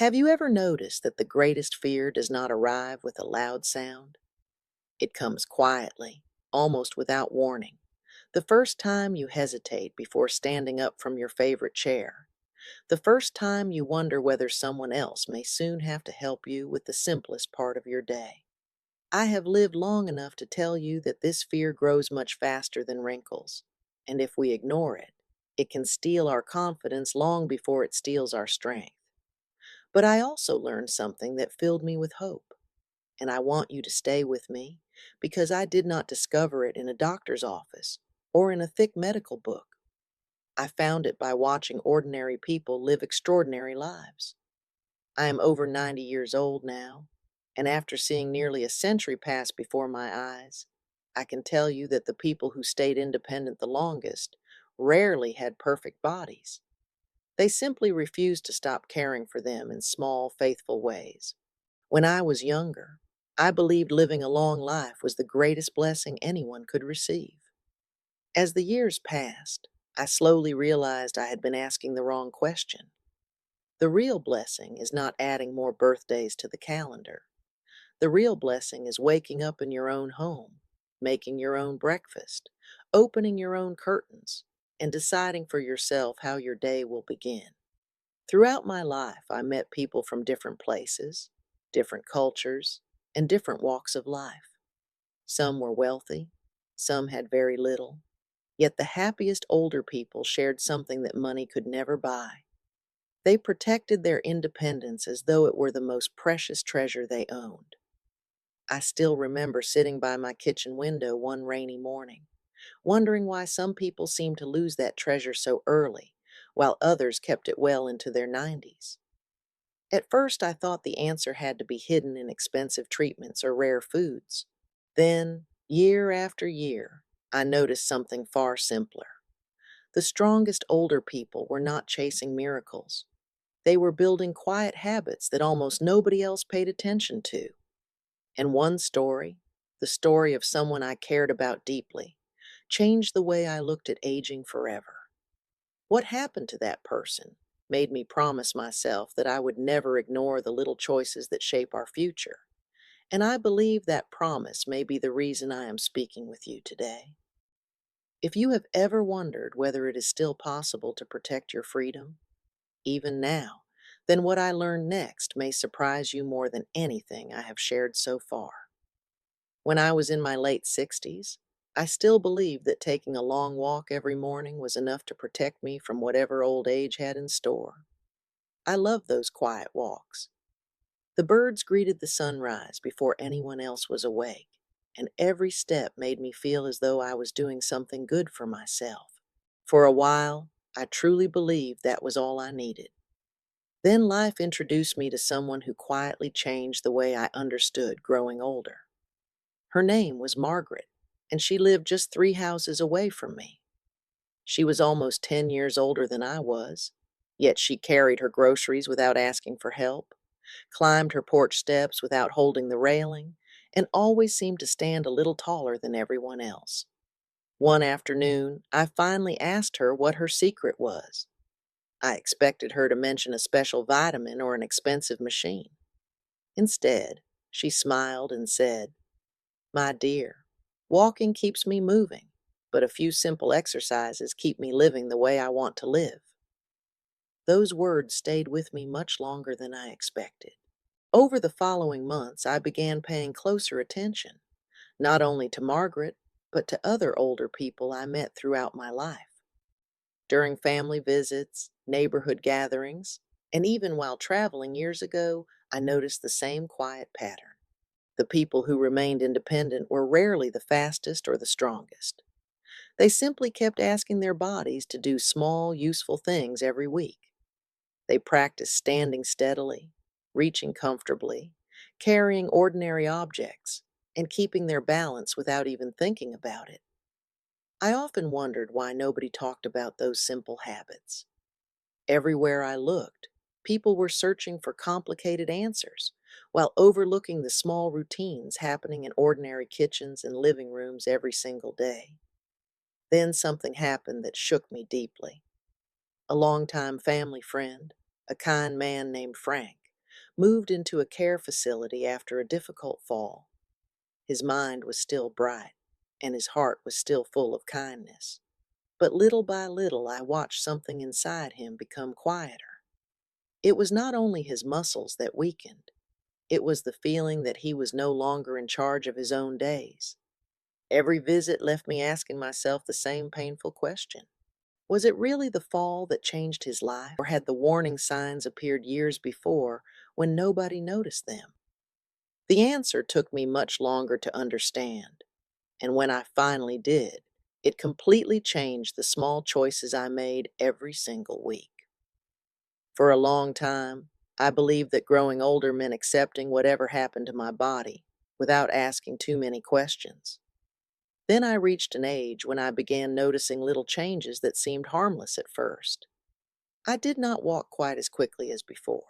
Have you ever noticed that the greatest fear does not arrive with a loud sound? It comes quietly, almost without warning. The first time you hesitate before standing up from your favorite chair. The first time you wonder whether someone else may soon have to help you with the simplest part of your day. I have lived long enough to tell you that this fear grows much faster than wrinkles. And if we ignore it, it can steal our confidence long before it steals our strength. But I also learned something that filled me with hope, and I want you to stay with me because I did not discover it in a doctor's office or in a thick medical book. I found it by watching ordinary people live extraordinary lives. I am over 90 years old now, and after seeing nearly a century pass before my eyes, I can tell you that the people who stayed independent the longest rarely had perfect bodies. They simply refused to stop caring for them in small, faithful ways. When I was younger, I believed living a long life was the greatest blessing anyone could receive. As the years passed, I slowly realized I had been asking the wrong question. The real blessing is not adding more birthdays to the calendar. The real blessing is waking up in your own home, making your own breakfast, opening your own curtains, and deciding for yourself how your day will begin. Throughout my life, I met people from different places, different cultures, and different walks of life. Some were wealthy, some had very little, yet the happiest older people shared something that money could never buy. They protected their independence as though it were the most precious treasure they owned. I still remember sitting by my kitchen window one rainy morning, wondering why some people seemed to lose that treasure so early, while others kept it well into their 90s. At first, I thought the answer had to be hidden in expensive treatments or rare foods. Then, year after year, I noticed something far simpler. The strongest older people were not chasing miracles. They were building quiet habits that almost nobody else paid attention to. And one story, the story of someone I cared about deeply, changed the way I looked at aging forever. What happened to that person made me promise myself that I would never ignore the little choices that shape our future. And I believe that promise may be the reason I am speaking with you today. If you have ever wondered whether it is still possible to protect your freedom, even now, then what I learn next may surprise you more than anything I have shared so far. When I was in my late 60s, I still believed that taking a long walk every morning was enough to protect me from whatever old age had in store. I loved those quiet walks. The birds greeted the sunrise before anyone else was awake, and every step made me feel as though I was doing something good for myself. For a while, I truly believed that was all I needed. Then life introduced me to someone who quietly changed the way I understood growing older. Her name was Margaret, and she lived just 3 houses away from me. She was almost 10 years older than I was, yet she carried her groceries without asking for help, climbed her porch steps without holding the railing, and always seemed to stand a little taller than everyone else. One afternoon, I finally asked her what her secret was. I expected her to mention a special vitamin or an expensive machine. Instead, she smiled and said, "My dear, walking keeps me moving, but a few simple exercises keep me living the way I want to live." Those words stayed with me much longer than I expected. Over the following months, I began paying closer attention, not only to Margaret, but to other older people I met throughout my life. During family visits, neighborhood gatherings, and even while traveling years ago, I noticed the same quiet pattern. The people who remained independent were rarely the fastest or the strongest. They simply kept asking their bodies to do small, useful things every week. They practiced standing steadily, reaching comfortably, carrying ordinary objects, and keeping their balance without even thinking about it. I often wondered why nobody talked about those simple habits. Everywhere I looked, people were searching for complicated answers while overlooking the small routines happening in ordinary kitchens and living rooms every single day. Then something happened that shook me deeply. A longtime family friend, a kind man named Frank, moved into a care facility after a difficult fall. His mind was still bright, and his heart was still full of kindness. But little by little, I watched something inside him become quieter. It was not only his muscles that weakened, it was the feeling that he was no longer in charge of his own days. Every visit left me asking myself the same painful question. Was it really the fall that changed his life, or had the warning signs appeared years before when nobody noticed them? The answer took me much longer to understand, and when I finally did, it completely changed the small choices I made every single week. For a long time, I believed that growing older meant accepting whatever happened to my body without asking too many questions. Then I reached an age when I began noticing little changes that seemed harmless at first. I did not walk quite as quickly as before.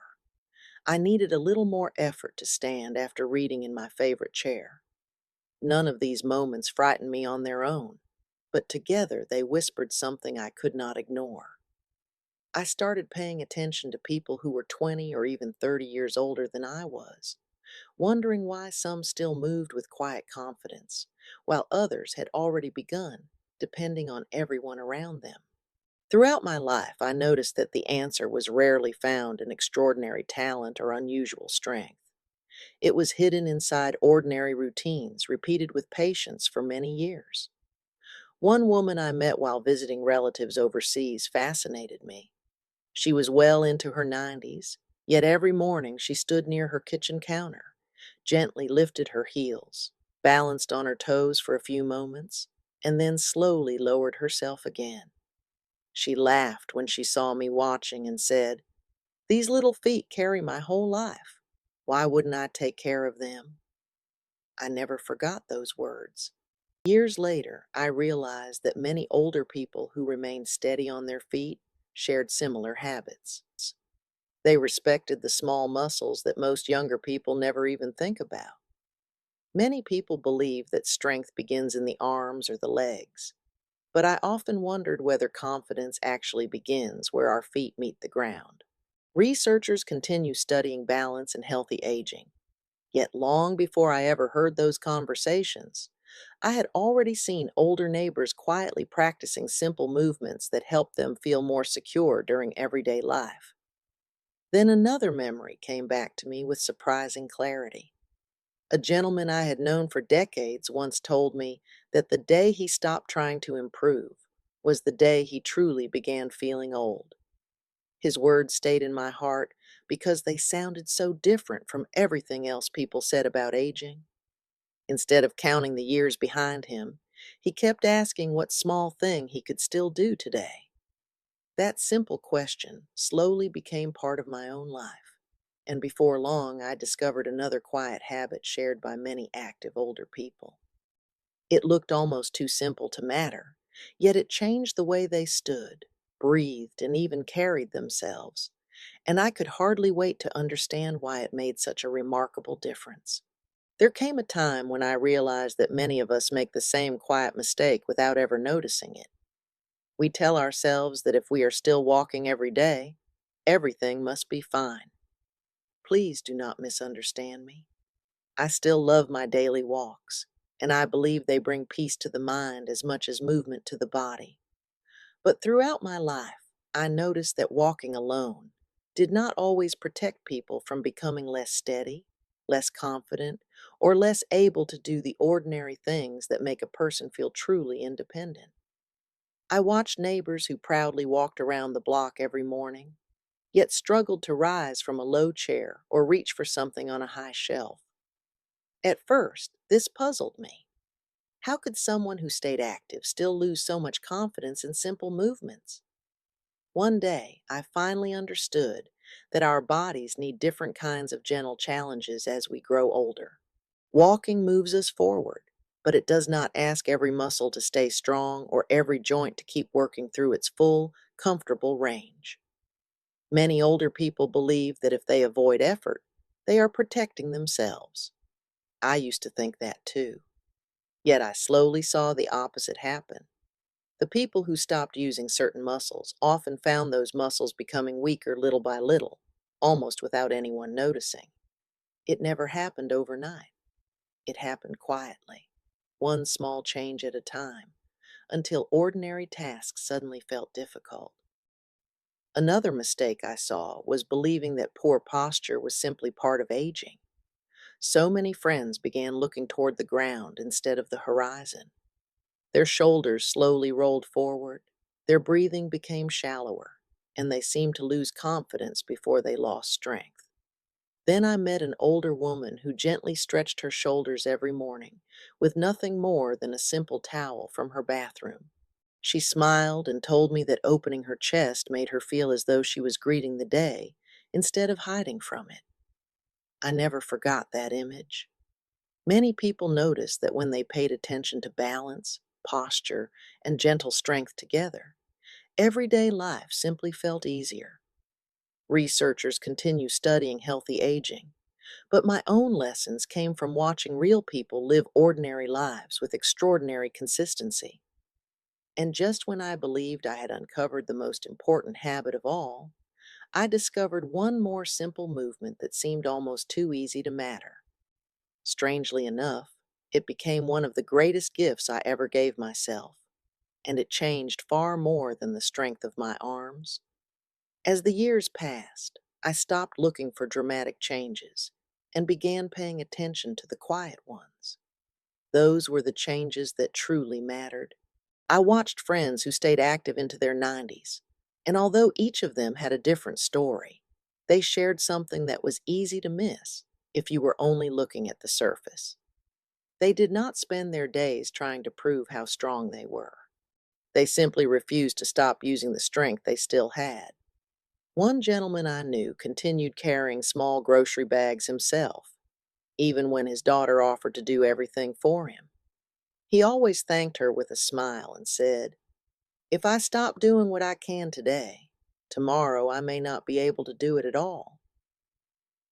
I needed a little more effort to stand after reading in my favorite chair. None of these moments frightened me on their own, but together they whispered something I could not ignore. I started paying attention to people who were 20 or even 30 years older than I was, wondering why some still moved with quiet confidence, while others had already begun depending on everyone around them. Throughout my life, I noticed that the answer was rarely found in extraordinary talent or unusual strength. It was hidden inside ordinary routines repeated with patience for many years. One woman I met while visiting relatives overseas fascinated me. She was well into her 90s, yet every morning she stood near her kitchen counter, gently lifted her heels, balanced on her toes for a few moments, and then slowly lowered herself again. She laughed when she saw me watching and said, "These little feet carry my whole life. Why wouldn't I take care of them?" I never forgot those words. Years later, I realized that many older people who remained steady on their feet shared similar habits. They respected the small muscles that most younger people never even think about. Many people believe that strength begins in the arms or the legs, but I often wondered whether confidence actually begins where our feet meet the ground. Researchers continue studying balance and healthy aging, yet long before I ever heard those conversations, I had already seen older neighbors quietly practicing simple movements that helped them feel more secure during everyday life. Then another memory came back to me with surprising clarity. A gentleman I had known for decades once told me that the day he stopped trying to improve was the day he truly began feeling old. His words stayed in my heart because they sounded so different from everything else people said about aging. Instead of counting the years behind him, he kept asking what small thing he could still do today. That simple question slowly became part of my own life, and before long I discovered another quiet habit shared by many active older people. It looked almost too simple to matter, yet it changed the way they stood, breathed, and even carried themselves, and I could hardly wait to understand why it made such a remarkable difference. There came a time when I realized that many of us make the same quiet mistake without ever noticing it. We tell ourselves that if we are still walking every day, everything must be fine. Please do not misunderstand me. I still love my daily walks, and I believe they bring peace to the mind as much as movement to the body. But throughout my life, I noticed that walking alone did not always protect people from becoming less steady, less confident, or less able to do the ordinary things that make a person feel truly independent. I watched neighbors who proudly walked around the block every morning, yet struggled to rise from a low chair or reach for something on a high shelf. At first, this puzzled me. How could someone who stayed active still lose so much confidence in simple movements? One day, I finally understood that our bodies need different kinds of gentle challenges as we grow older. Walking moves us forward, but it does not ask every muscle to stay strong or every joint to keep working through its full, comfortable range. Many older people believe that if they avoid effort, they are protecting themselves. I used to think that too. Yet I slowly saw the opposite happen. The people who stopped using certain muscles often found those muscles becoming weaker little by little, almost without anyone noticing. It never happened overnight. It happened quietly, one small change at a time, until ordinary tasks suddenly felt difficult. Another mistake I saw was believing that poor posture was simply part of aging. So many friends began looking toward the ground instead of the horizon. Their shoulders slowly rolled forward, their breathing became shallower, and they seemed to lose confidence before they lost strength. Then I met an older woman who gently stretched her shoulders every morning, with nothing more than a simple towel from her bathroom. She smiled and told me that opening her chest made her feel as though she was greeting the day instead of hiding from it. I never forgot that image. Many people noticed that when they paid attention to balance, posture, and gentle strength together, everyday life simply felt easier. Researchers continue studying healthy aging, but my own lessons came from watching real people live ordinary lives with extraordinary consistency. And just when I believed I had uncovered the most important habit of all, I discovered one more simple movement that seemed almost too easy to matter. Strangely enough, it became one of the greatest gifts I ever gave myself, and it changed far more than the strength of my arms. As the years passed, I stopped looking for dramatic changes and began paying attention to the quiet ones. Those were the changes that truly mattered. I watched friends who stayed active into their 90s, and although each of them had a different story, they shared something that was easy to miss if you were only looking at the surface. They did not spend their days trying to prove how strong they were. They simply refused to stop using the strength they still had. One gentleman I knew continued carrying small grocery bags himself, even when his daughter offered to do everything for him. He always thanked her with a smile and said, "If I stop doing what I can today, tomorrow I may not be able to do it at all."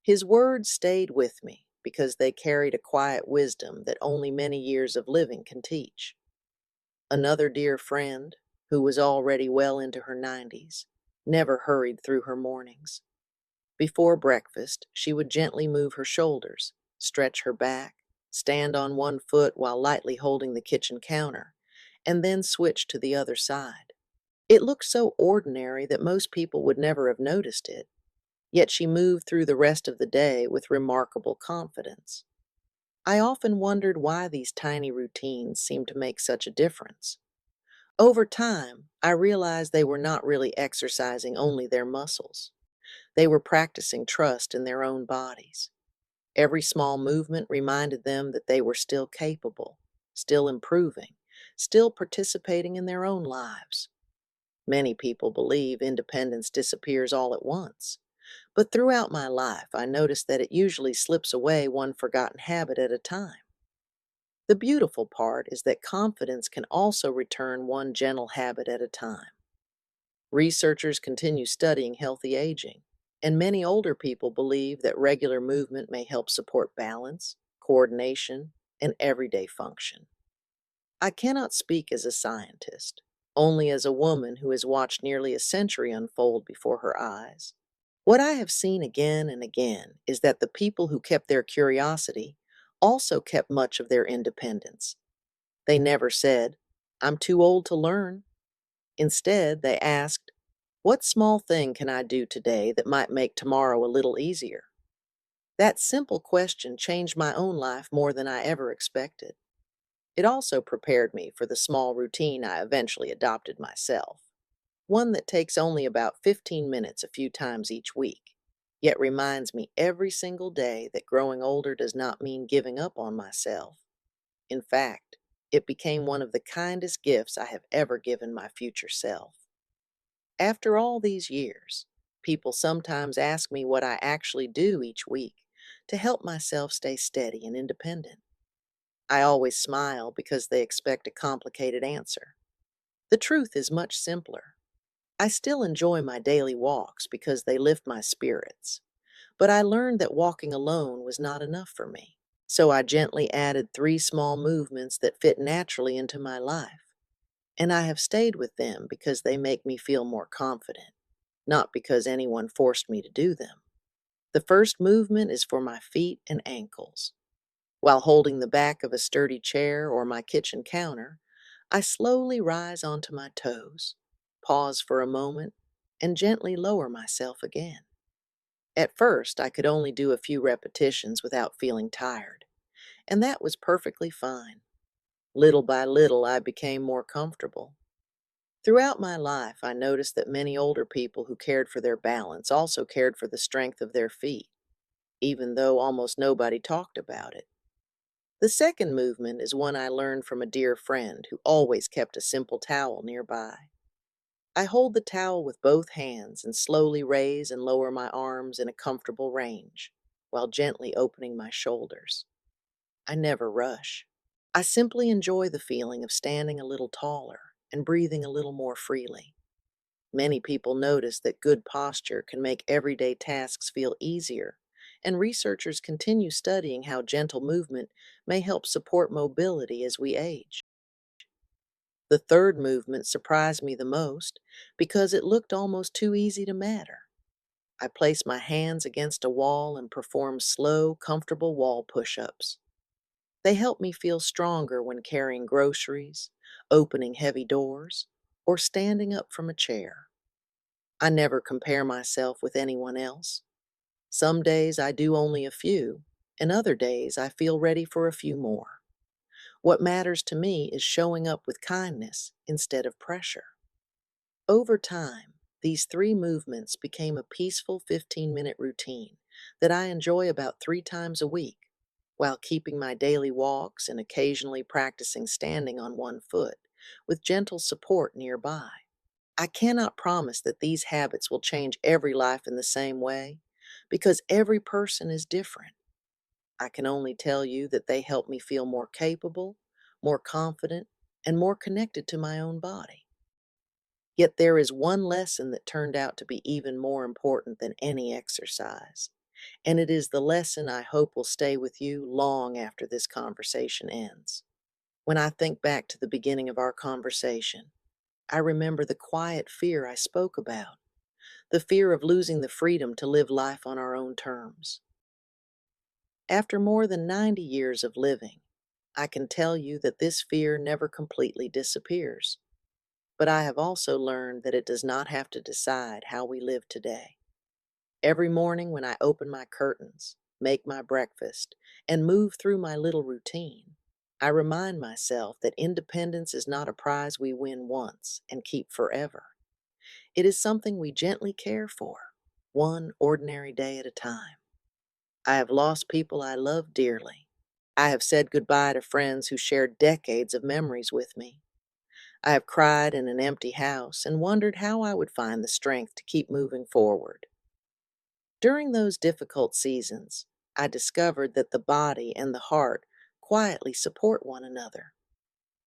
His words stayed with me because they carried a quiet wisdom that only many years of living can teach. Another dear friend, who was already well into her 90s, never hurried through her mornings. Before breakfast, she would gently move her shoulders, stretch her back, stand on one foot while lightly holding the kitchen counter, and then switch to the other side. It looked so ordinary that most people would never have noticed it, yet she moved through the rest of the day with remarkable confidence. I often wondered why these tiny routines seemed to make such a difference. Over time, I realized they were not really exercising only their muscles. They were practicing trust in their own bodies. Every small movement reminded them that they were still capable, still improving, still participating in their own lives. Many people believe independence disappears all at once, but throughout my life I noticed that it usually slips away one forgotten habit at a time. The beautiful part is that confidence can also return one gentle habit at a time. Researchers continue studying healthy aging, and many older people believe that regular movement may help support balance, coordination, and everyday function. I cannot speak as a scientist, only as a woman who has watched nearly a century unfold before her eyes. What I have seen again and again is that the people who kept their curiosity also kept much of their independence. They never said, "I'm too old to learn." Instead, they asked, "What small thing can I do today that might make tomorrow a little easier?" That simple question changed my own life more than I ever expected. It also prepared me for the small routine I eventually adopted myself, one that takes only about 15 minutes a few times each week, yet reminds me every single day that growing older does not mean giving up on myself. In fact, it became one of the kindest gifts I have ever given my future self. After all these years, people sometimes ask me what I actually do each week to help myself stay steady and independent. I always smile because they expect a complicated answer. The truth is much simpler. I still enjoy my daily walks because they lift my spirits, but I learned that walking alone was not enough for me. So I gently added 3 small movements that fit naturally into my life, and I have stayed with them because they make me feel more confident, not because anyone forced me to do them. The first movement is for my feet and ankles. While holding the back of a sturdy chair or my kitchen counter, I slowly rise onto my toes, pause for a moment, and gently lower myself again. At first, I could only do a few repetitions without feeling tired, and that was perfectly fine. Little by little, I became more comfortable. Throughout my life, I noticed that many older people who cared for their balance also cared for the strength of their feet, even though almost nobody talked about it. The second movement is one I learned from a dear friend who always kept a simple towel nearby. I hold the towel with both hands and slowly raise and lower my arms in a comfortable range, while gently opening my shoulders. I never rush. I simply enjoy the feeling of standing a little taller and breathing a little more freely. Many people notice that good posture can make everyday tasks feel easier, and researchers continue studying how gentle movement may help support mobility as we age. The third movement surprised me the most because it looked almost too easy to matter. I place my hands against a wall and perform slow, comfortable wall push ups. They help me feel stronger when carrying groceries, opening heavy doors, or standing up from a chair. I never compare myself with anyone else. Some days I do only a few, and other days I feel ready for a few more. What matters to me is showing up with kindness instead of pressure. Over time, these three movements became a peaceful 15-minute routine that I enjoy about 3 times a week, while keeping my daily walks and occasionally practicing standing on one foot, with gentle support nearby. I cannot promise that these habits will change every life in the same way, because every person is different. I can only tell you that they help me feel more capable, more confident, and more connected to my own body. Yet there is one lesson that turned out to be even more important than any exercise, and it is the lesson I hope will stay with you long after this conversation ends. When I think back to the beginning of our conversation, I remember the quiet fear I spoke about, the fear of losing the freedom to live life on our own terms. After more than 90 years of living, I can tell you that this fear never completely disappears. But I have also learned that it does not have to decide how we live today. Every morning when I open my curtains, make my breakfast, and move through my little routine, I remind myself that independence is not a prize we win once and keep forever. It is something we gently care for, one ordinary day at a time. I have lost people I love dearly. I have said goodbye to friends who shared decades of memories with me. I have cried in an empty house and wondered how I would find the strength to keep moving forward. During those difficult seasons, I discovered that the body and the heart quietly support one another.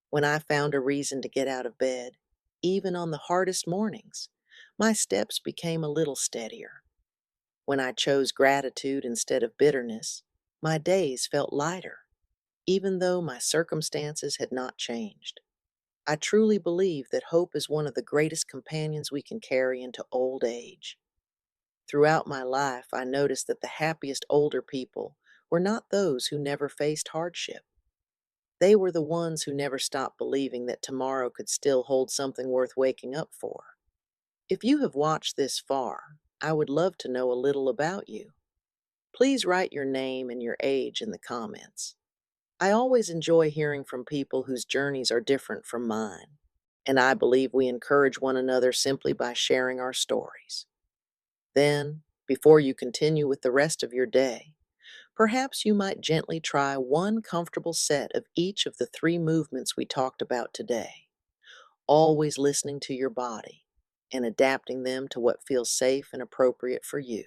When I found a reason to get out of bed, even on the hardest mornings, my steps became a little steadier. When I chose gratitude instead of bitterness, my days felt lighter, even though my circumstances had not changed. I truly believe that hope is one of the greatest companions we can carry into old age. Throughout my life, I noticed that the happiest older people were not those who never faced hardship. They were the ones who never stopped believing that tomorrow could still hold something worth waking up for. If you have watched this far, I would love to know a little about you. Please write your name and your age in the comments. I always enjoy hearing from people whose journeys are different from mine, and I believe we encourage one another simply by sharing our stories. Then, before you continue with the rest of your day, perhaps you might gently try one comfortable set of each of the three movements we talked about today, always listening to your body and adapting them to what feels safe and appropriate for you.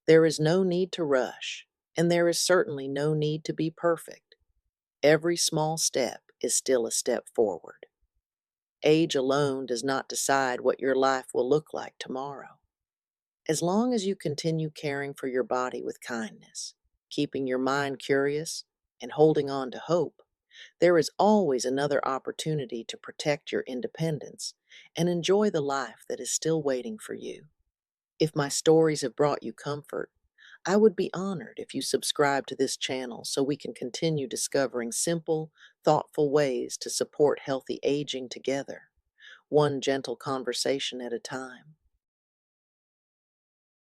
There is no need to rush, and there is certainly no need to be perfect. Every small step is still a step forward. Age alone does not decide what your life will look like tomorrow. As long as you continue caring for your body with kindness, keeping your mind curious, and holding on to hope, there is always another opportunity to protect your independence and enjoy the life that is still waiting for you. If my stories have brought you comfort, I would be honored if you subscribe to this channel so we can continue discovering simple, thoughtful ways to support healthy aging together, one gentle conversation at a time.